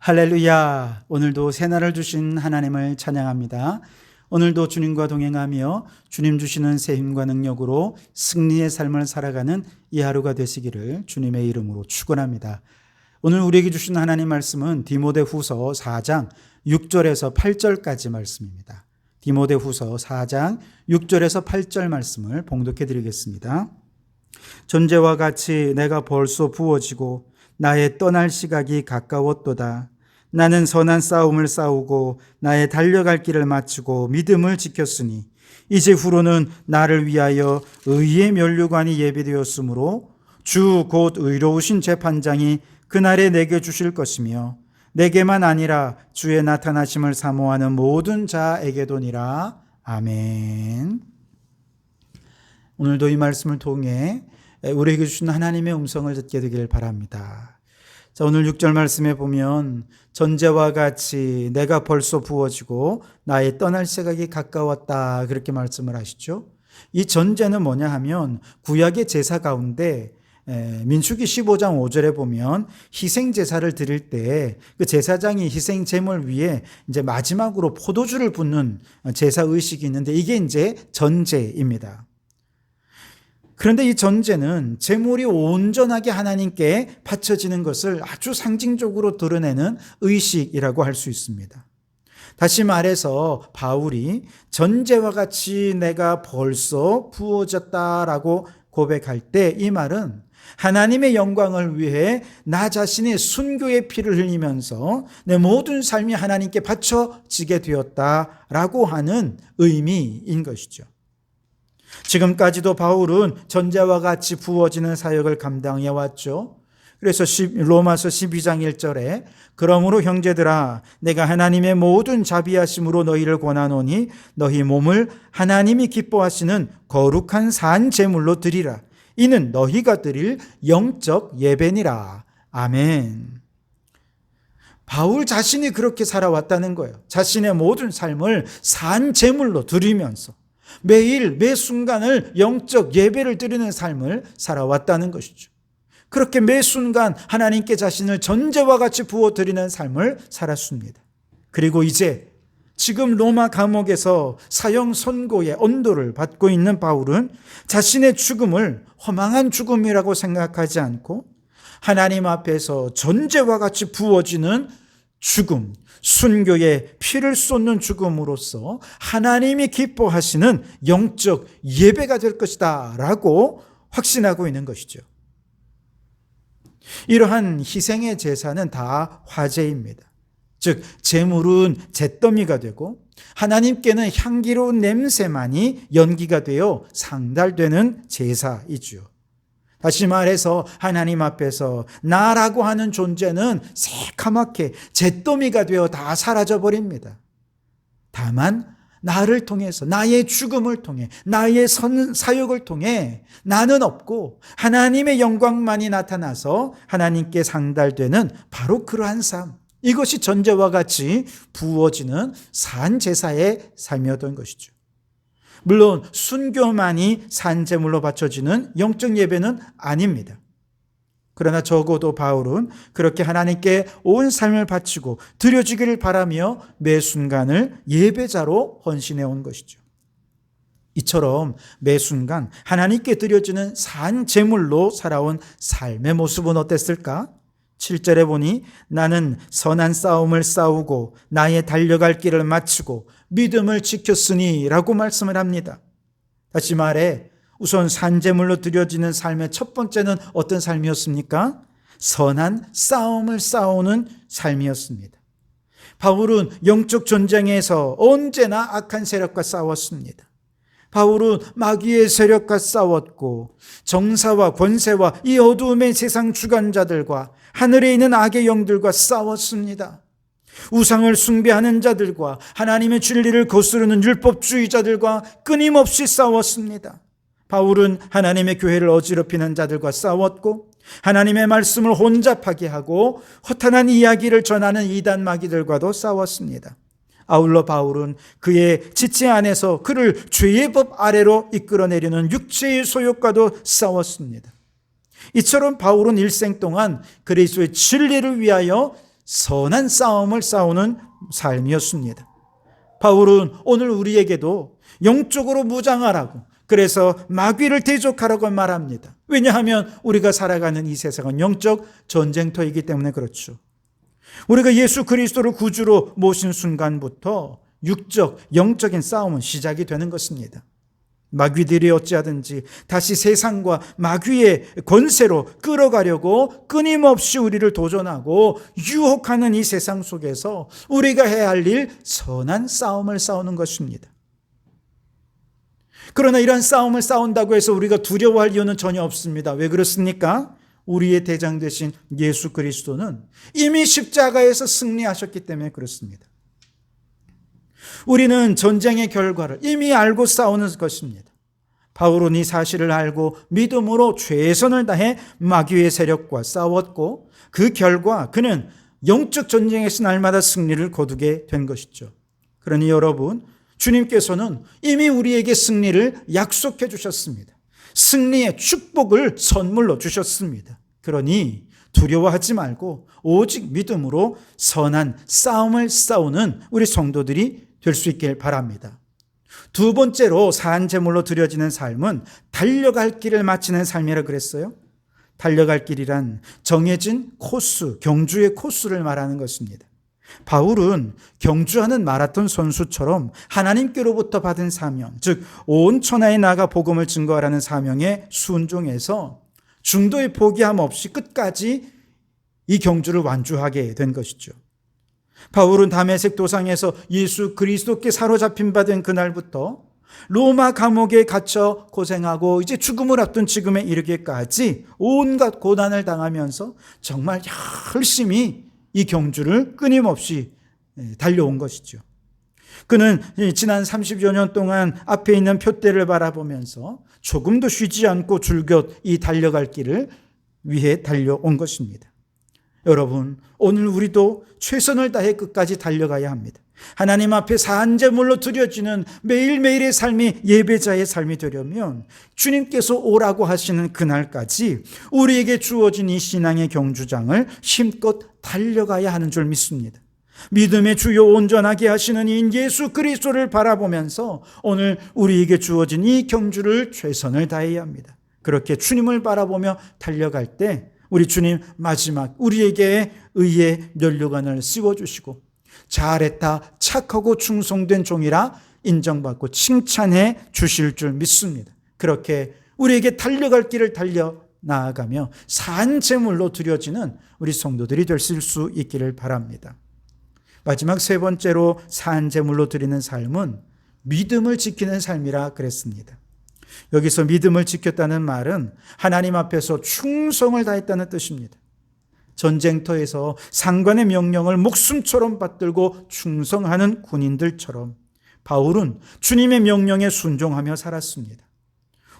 할렐루야. 오늘도 새날을 주신 하나님을 찬양합니다. 오늘도 주님과 동행하며 주님 주시는 새 힘과 능력으로 승리의 삶을 살아가는 이 하루가 되시기를 주님의 이름으로 축원합니다. 오늘 우리에게 주신 하나님 말씀은 디모데후서 4장 6절에서 8절까지 말씀입니다. 디모데후서 4장 6절에서 8절 말씀을 봉독해 드리겠습니다. 전제와 같이 내가 벌써 부어지고 나의 떠날 시각이 가까웠도다. 나는 선한 싸움을 싸우고 나의 달려갈 길을 마치고 믿음을 지켰으니 이제 후로는 나를 위하여 의의 면류관이 예비되었으므로 주 곧 의로우신 재판장이 그날에 내게 주실 것이며 내게만 아니라 주의 나타나심을 사모하는 모든 자에게도니라. 아멘. 오늘도 이 말씀을 통해 우리에게 주신 하나님의 음성을 듣게 되길 바랍니다. 자, 오늘 6절 말씀에 보면 전제와 같이 내가 벌써 부어지고 나의 떠날 시각이 가까웠다, 그렇게 말씀을 하시죠. 이 전제는 뭐냐 하면 구약의 제사 가운데 민수기 15장 5절에 보면 희생 제사를 드릴 때 그 제사장이 희생 제물 위에 이제 마지막으로 포도주를 붓는 제사 의식이 있는데 이게 이제 전제입니다. 그런데 이 전제는 제물이 온전하게 하나님께 바쳐지는 것을 아주 상징적으로 드러내는 의식이라고 할 수 있습니다. 다시 말해서 바울이 전제와 같이 내가 벌써 부어졌다라고 고백할 때 이 말은 하나님의 영광을 위해 나 자신의 순교의 피를 흘리면서 내 모든 삶이 하나님께 바쳐지게 되었다라고 하는 의미인 것이죠. 지금까지도 바울은 전제와 같이 부어지는 사역을 감당해 왔죠. 그래서 로마서 12장 1절에 그러므로 형제들아 내가 하나님의 모든 자비하심으로 너희를 권하노니 너희 몸을 하나님이 기뻐하시는 거룩한 산 제물로 드리라. 이는 너희가 드릴 영적 예배니라. 아멘. 바울 자신이 그렇게 살아왔다는 거예요. 자신의 모든 삶을 산 제물로 드리면서 매일 매 순간을 영적 예배를 드리는 삶을 살아왔다는 것이죠. 그렇게 매 순간 하나님께 자신을 전제와 같이 부어드리는 삶을 살았습니다. 그리고 이제 지금 로마 감옥에서 사형 선고의 언도를 받고 있는 바울은 자신의 죽음을 허망한 죽음이라고 생각하지 않고 하나님 앞에서 전제와 같이 부어지는 죽음, 순교의 피를 쏟는 죽음으로써 하나님이 기뻐하시는 영적 예배가 될 것이다 라고 확신하고 있는 것이죠. 이러한 희생의 제사는 다 화제입니다. 즉 제물은 잿더미가 되고 하나님께는 향기로운 냄새만이 연기가 되어 상달되는 제사이죠. 다시 말해서 하나님 앞에서 나라고 하는 존재는 새카맣게 잿더미가 되어 다 사라져버립니다. 다만 나를 통해서 나의 죽음을 통해 나의 사역을 통해 나는 없고 하나님의 영광만이 나타나서 하나님께 상달되는 바로 그러한 삶, 이것이 전제와 같이 부어지는 산 제사의 삶이었던 것이죠. 물론 순교만이 산제물로 바쳐지는 영적 예배는 아닙니다. 그러나 적어도 바울은 그렇게 하나님께 온 삶을 바치고 드려지기를 바라며 매 순간을 예배자로 헌신해 온 것이죠. 이처럼 매 순간 하나님께 드려지는 산제물로 살아온 삶의 모습은 어땠을까? 7절에 보니 나는 선한 싸움을 싸우고 나의 달려갈 길을 마치고 믿음을 지켰으니 라고 말씀을 합니다. 다시 말해 우선 산제물로 드려지는 삶의 첫 번째는 어떤 삶이었습니까? 선한 싸움을 싸우는 삶이었습니다. 바울은 영적 전쟁에서 언제나 악한 세력과 싸웠습니다. 바울은 마귀의 세력과 싸웠고 정사와 권세와 이 어두움의 세상 주관자들과 하늘에 있는 악의 영들과 싸웠습니다. 우상을 숭배하는 자들과 하나님의 진리를 거스르는 율법주의자들과 끊임없이 싸웠습니다. 바울은 하나님의 교회를 어지럽히는 자들과 싸웠고 하나님의 말씀을 혼잡하게 하고 허탄한 이야기를 전하는 이단 마귀들과도 싸웠습니다. 아울러 바울은 그의 지체 안에서 그를 죄의 법 아래로 이끌어내려는 육체의 소욕과도 싸웠습니다. 이처럼 바울은 일생 동안 그리스도의 진리를 위하여 선한 싸움을 싸우는 삶이었습니다. 바울은 오늘 우리에게도 영적으로 무장하라고, 그래서 마귀를 대적하라고 말합니다. 왜냐하면 우리가 살아가는 이 세상은 영적 전쟁터이기 때문에 그렇죠. 우리가 예수 그리스도를 구주로 모신 순간부터 육적, 영적인 싸움은 시작이 되는 것입니다. 마귀들이 어찌하든지 다시 세상과 마귀의 권세로 끌어가려고 끊임없이 우리를 도전하고 유혹하는 이 세상 속에서 우리가 해야 할 일, 선한 싸움을 싸우는 것입니다. 그러나 이런 싸움을 싸운다고 해서 우리가 두려워할 이유는 전혀 없습니다. 왜 그렇습니까? 우리의 대장 되신 예수 그리스도는 이미 십자가에서 승리하셨기 때문에 그렇습니다. 우리는 전쟁의 결과를 이미 알고 싸우는 것입니다. 바울은 이 사실을 알고 믿음으로 최선을 다해 마귀의 세력과 싸웠고, 그 결과 그는 영적 전쟁에서 날마다 승리를 거두게 된 것이죠. 그러니 여러분, 주님께서는 이미 우리에게 승리를 약속해 주셨습니다. 승리의 축복을 선물로 주셨습니다. 그러니 두려워하지 말고 오직 믿음으로 선한 싸움을 싸우는 우리 성도들이 될 수 있길 바랍니다. 두 번째로 사한 제물로 드려지는 삶은 달려갈 길을 마치는 삶이라 그랬어요. 달려갈 길이란 정해진 코스, 경주의 코스를 말하는 것입니다. 바울은 경주하는 마라톤 선수처럼 하나님께로부터 받은 사명, 즉 온 천하에 나가 복음을 증거하라는 사명에 순종해서 중도에 포기함 없이 끝까지 이 경주를 완주하게 된 것이죠. 바울은 다메섹 도상에서 예수 그리스도께 사로잡힌 바 된 그날부터 로마 감옥에 갇혀 고생하고 이제 죽음을 앞둔 지금에 이르기까지 온갖 고난을 당하면서 정말 열심히 이 경주를 끊임없이 달려온 것이죠. 그는 지난 30여 년 동안 앞에 있는 표대를 바라보면서 조금도 쉬지 않고 줄곧 이 달려갈 길을 위해 달려온 것입니다. 여러분, 오늘 우리도 최선을 다해 끝까지 달려가야 합니다. 하나님 앞에 사한 제물로 드려지는 매일매일의 삶이 예배자의 삶이 되려면 주님께서 오라고 하시는 그날까지 우리에게 주어진 이 신앙의 경주장을 힘껏 달려가야 하는 줄 믿습니다. 믿음의 주요 온전하게 하시는 이 예수 그리스도를 바라보면서 오늘 우리에게 주어진 이 경주를 최선을 다해야 합니다. 그렇게 주님을 바라보며 달려갈 때 우리 주님 마지막 우리에게 의의 면류관을 씌워주시고 잘했다, 착하고 충성된 종이라 인정받고 칭찬해 주실 줄 믿습니다. 그렇게 우리에게 달려갈 길을 달려 나아가며 산 제물로 드려지는 우리 성도들이 될 수 있기를 바랍니다. 마지막 세 번째로 산 제물로 드리는 삶은 믿음을 지키는 삶이라 그랬습니다. 여기서 믿음을 지켰다는 말은 하나님 앞에서 충성을 다했다는 뜻입니다. 전쟁터에서 상관의 명령을 목숨처럼 받들고 충성하는 군인들처럼 바울은 주님의 명령에 순종하며 살았습니다.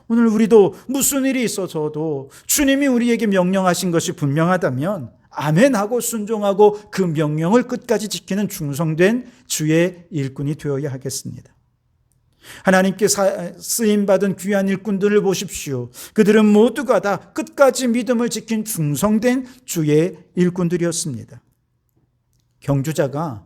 오늘 우리도 무슨 일이 있어서도 주님이 우리에게 명령하신 것이 분명하다면 아멘하고 순종하고 그 명령을 끝까지 지키는 충성된 주의 일꾼이 되어야 하겠습니다. 하나님께 쓰임받은 귀한 일꾼들을 보십시오. 그들은 모두가 다 끝까지 믿음을 지킨 충성된 주의 일꾼들이었습니다. 경주자가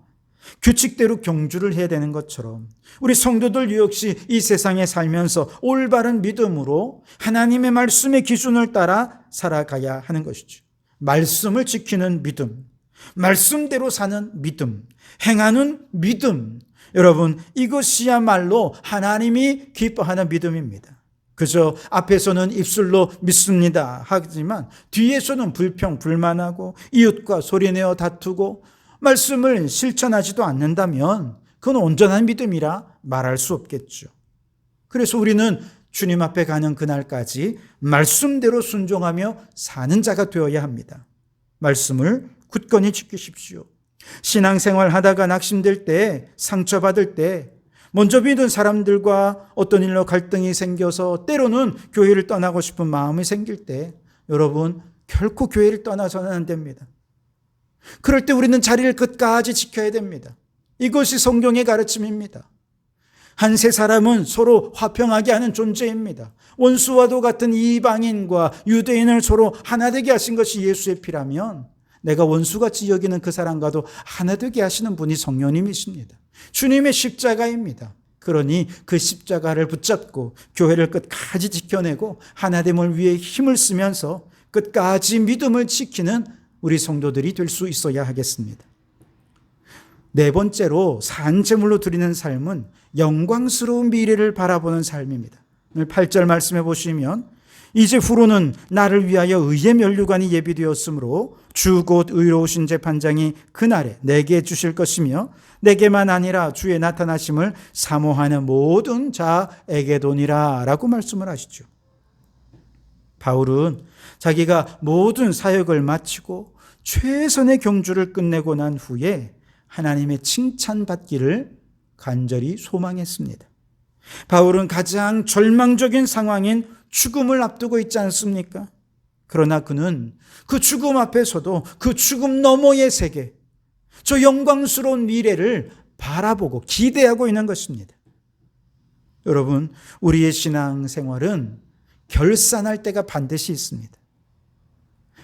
규칙대로 경주를 해야 되는 것처럼 우리 성도들 역시 이 세상에 살면서 올바른 믿음으로 하나님의 말씀의 기준을 따라 살아가야 하는 것이죠. 말씀을 지키는 믿음, 말씀대로 사는 믿음, 행하는 믿음, 여러분, 이것이야말로 하나님이 기뻐하는 믿음입니다. 그저 앞에서는 입술로 믿습니다 하지만 뒤에서는 불평, 불만하고 이웃과 소리내어 다투고 말씀을 실천하지도 않는다면 그건 온전한 믿음이라 말할 수 없겠죠. 그래서 우리는 주님 앞에 가는 그날까지 말씀대로 순종하며 사는 자가 되어야 합니다. 말씀을 굳건히 지키십시오. 신앙생활 하다가 낙심될 때, 상처받을 때, 먼저 믿은 사람들과 어떤 일로 갈등이 생겨서 때로는 교회를 떠나고 싶은 마음이 생길 때 여러분 결코 교회를 떠나서는 안 됩니다. 그럴 때 우리는 자리를 끝까지 지켜야 됩니다. 이것이 성경의 가르침입니다. 한 세 사람은 서로 화평하게 하는 존재입니다. 원수와도 같은 이방인과 유대인을 서로 하나 되게 하신 것이 예수의 피라면 내가 원수같이 여기는 그 사람과도 하나 되게 하시는 분이 성령님이십니다. 주님의 십자가입니다. 그러니 그 십자가를 붙잡고 교회를 끝까지 지켜내고 하나됨을 위해 힘을 쓰면서 끝까지 믿음을 지키는 우리 성도들이 될 수 있어야 하겠습니다. 네 번째로 산제물로 드리는 삶은 영광스러운 미래를 바라보는 삶입니다. 오늘 8절 말씀해 보시면 이제 후로는 나를 위하여 의의 면류관이 예비되었으므로 주 곧 의로우신 재판장이 그날에 내게 주실 것이며 내게만 아니라 주의 나타나심을 사모하는 모든 자에게도니라 라고 말씀을 하시죠. 바울은 자기가 모든 사역을 마치고 최선의 경주를 끝내고 난 후에 하나님의 칭찬받기를 간절히 소망했습니다. 바울은 가장 절망적인 상황인 죽음을 앞두고 있지 않습니까? 그러나 그는 그 죽음 앞에서도 그 죽음 너머의 세계, 저 영광스러운 미래를 바라보고 기대하고 있는 것입니다. 여러분, 우리의 신앙생활은 결산할 때가 반드시 있습니다.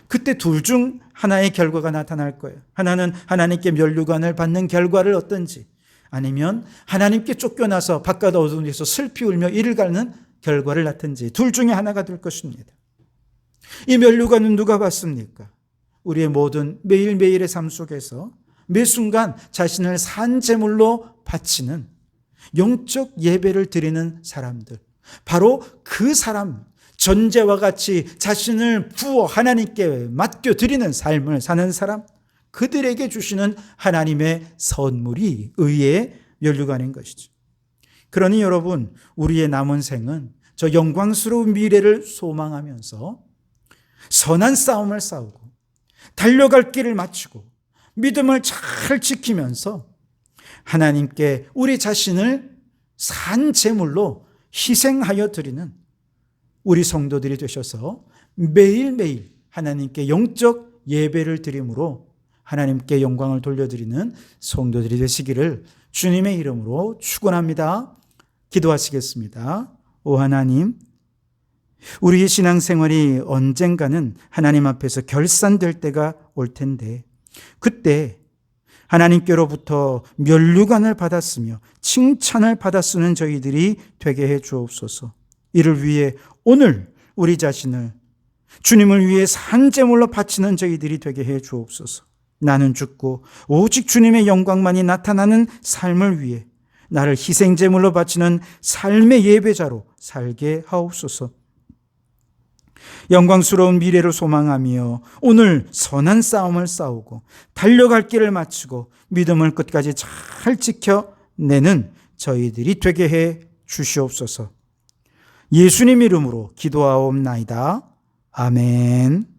그때 둘 중 하나의 결과가 나타날 거예요. 하나는 하나님께 면류관을 받는 결과를 얻든지, 아니면 하나님께 쫓겨나서 바깥 어두운 데서 슬피 울며 이를 가는 결과를 낳든지, 둘 중에 하나가 될 것입니다. 이 면류관은 누가 받습니까? 우리의 모든 매일매일의 삶 속에서 매 순간 자신을 산제물로 바치는 영적 예배를 드리는 사람들, 바로 그 사람, 전제와 같이 자신을 부어 하나님께 맡겨드리는 삶을 사는 사람, 그들에게 주시는 하나님의 선물이 의의 면류관인 것이죠. 그러니 여러분, 우리의 남은 생은 저 영광스러운 미래를 소망하면서 선한 싸움을 싸우고 달려갈 길을 마치고 믿음을 잘 지키면서 하나님께 우리 자신을 산 제물로 희생하여 드리는 우리 성도들이 되셔서 매일매일 하나님께 영적 예배를 드림으로 하나님께 영광을 돌려드리는 성도들이 되시기를 주님의 이름으로 축원합니다. 기도하시겠습니다. 오 하나님, 우리의 신앙생활이 언젠가는 하나님 앞에서 결산될 때가 올 텐데, 그때 하나님께로부터 면류관을 받았으며 칭찬을 받았으는 저희들이 되게 해 주옵소서. 이를 위해 오늘 우리 자신을 주님을 위해 산제물로 바치는 저희들이 되게 해 주옵소서. 나는 죽고 오직 주님의 영광만이 나타나는 삶을 위해 나를 희생제물로 바치는 삶의 예배자로 살게 하옵소서. 영광스러운 미래를 소망하며 오늘 선한 싸움을 싸우고 달려갈 길을 마치고 믿음을 끝까지 잘 지켜내는 저희들이 되게 해 주시옵소서. 예수님 이름으로 기도하옵나이다. 아멘.